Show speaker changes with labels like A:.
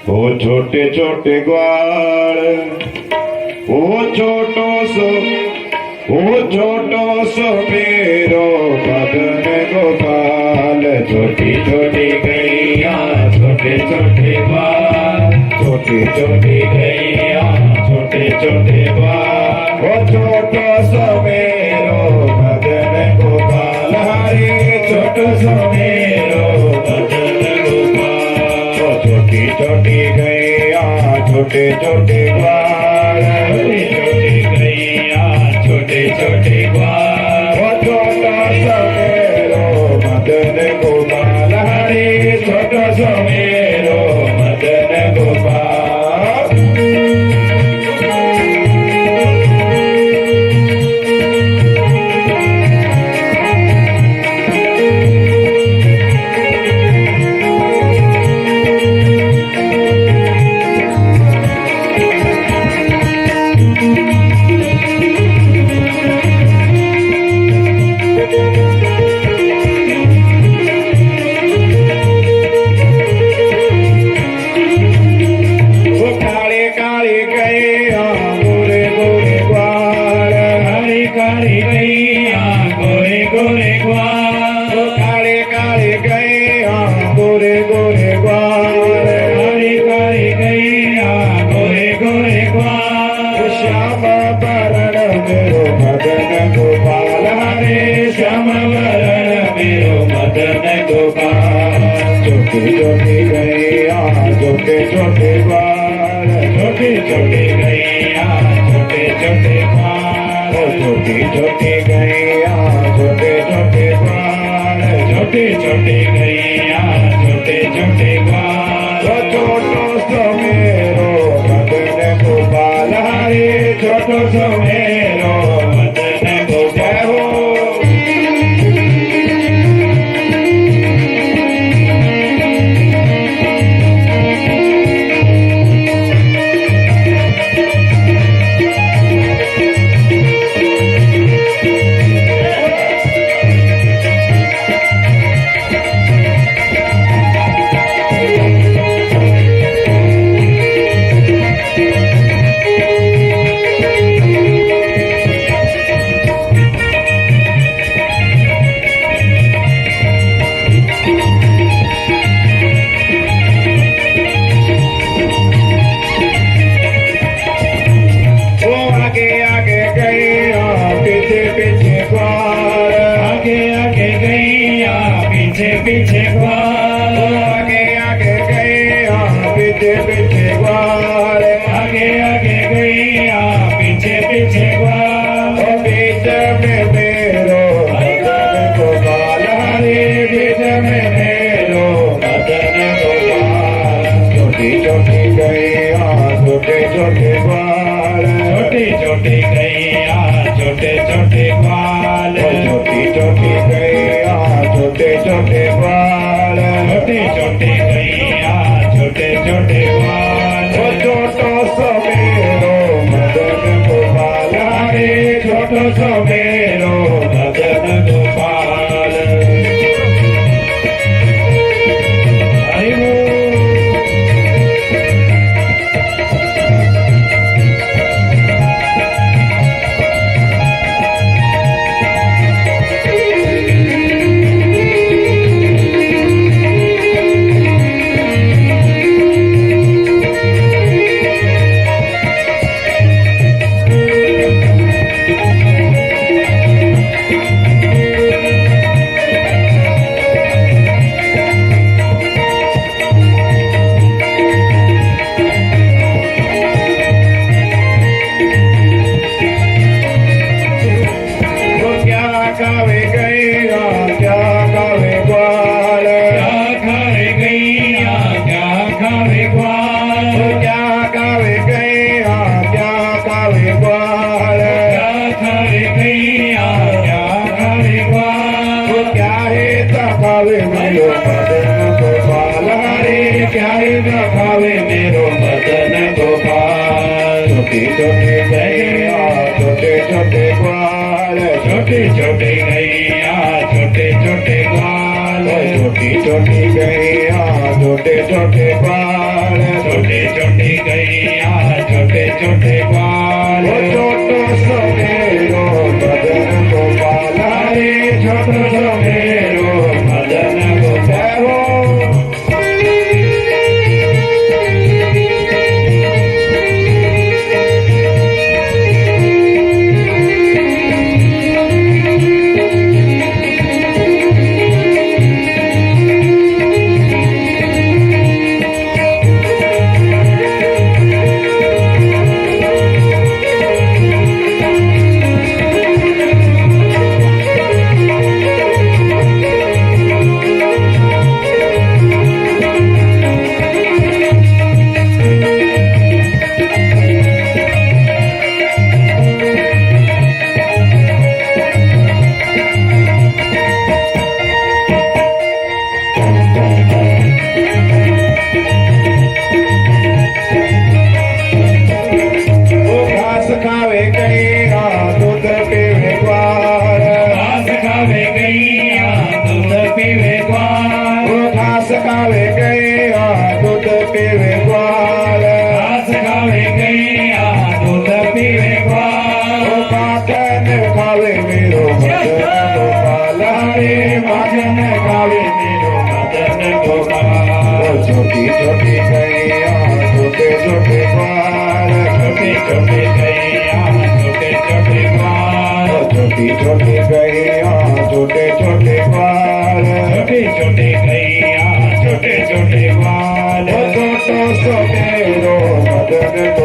A: ओ छोटे छोटे ग्वाल, ओ छोटो सो मेरो मदन गोपाल। छोटी छोटी गैया छोटे छोटे ग्वाल, छोटी छोटी गैया छोटे छोटे ग्वाल। ओ छोटो सो मेरो मदन गोपाल, हरे छोटो सो मेरो मदन गोपाल। ओ छोटी छोटी गैया छोटे छोटे ग्वाल, छोटी गैया छोटे छोटे ग्वाल। ओ छोटा सा मेरो मदन गोपाल, हरे छोटा सा मेरो मदन गोपाल। काले गैया गोरे गोरे ग्वाल, काले काले गैया गोरे गोरे ग्वाल। काले काले गैया गोरे गोरे ग्वाल। श्याम वरण मेरो मदन गोपाल, हरे श्याम वरण मेरो मदन गोपाल। छोटे छोटे गैया छोटे छोटे ग्वाल, छोटे छोटे गैया छोटे छोटे ग्वाल। छोटी छोटी गैया छोटे छोटे ग्वाल, छोटे छोटे गैया छोटे छोटे ग्वाल। छोटो सो मेरो मदन गोपाल, हरे छोटो सो मेरो मदन गोपाल। पीछे ग्वाल, आगे आगे गैया पीछे पीछे ग्वाल। आगे आगे गैया पीछे पीछे ग्वाल। बीच में मेरो मदन गोपाल, हरे बीच में मेरो मदन गोपाल। छोटी छोटी गैया छोटे छोटे ग्वाल, छोटी छोटी गैया छोटे छोटे ग्वाल। छोटी छोटी गैया छोटे छोटे ग्वाल, छोटे छोटे गैया छोटे छोटे ग्वाल। छोटो सो मेरो मदन गोपाल, हरे छोटो सो मेरो मदन गोपाल। खावे गैया क्या खावे ग्वाल, क्या खावे गैया क्या खावे ग्वाल। क्या खावे गैया क्या खावे ग्वाल, क्या खावे गैया क्या खावे ग्वाल। क्या है खावे मेरो मदन गोपाल, हरे क्या है खावे मेरो मदन गोपाल। छोटी छोटी गैया छोटे छोटे ग्वाल, छोटे छोटे गैया छोटे छोटे ग्वाल। छोटी छोटी गैया छोटे छोटे ग्वाल। छोटे छोटे गैया छोटे छोटे ग्वाल छोटो सो मेरो मदन गोपाल हरे छोटो सो मेरो मदन गोपाल खावे गैया दूध पीवे ग्वाल घास खावे गैया दूध पीवे ग्वाल घास खावे गैया दूध पीवे ग्वाल घास खावे गैया दूध पीवे ग्वाल माखन खावे मेरो मदन गोपाल हरे माखन खावे मेरो मदन गोपाल छोटी छोटी गैया छोटे छोटे ग्वाल छोटे छोटे गैया छोटे छोटे ग्वाल छोटी छोटी गैया छोटे छोटे ग्वाल छोटे छोटे गैया छोटे छोटे ग्वाल छोटो सो मेरो मदन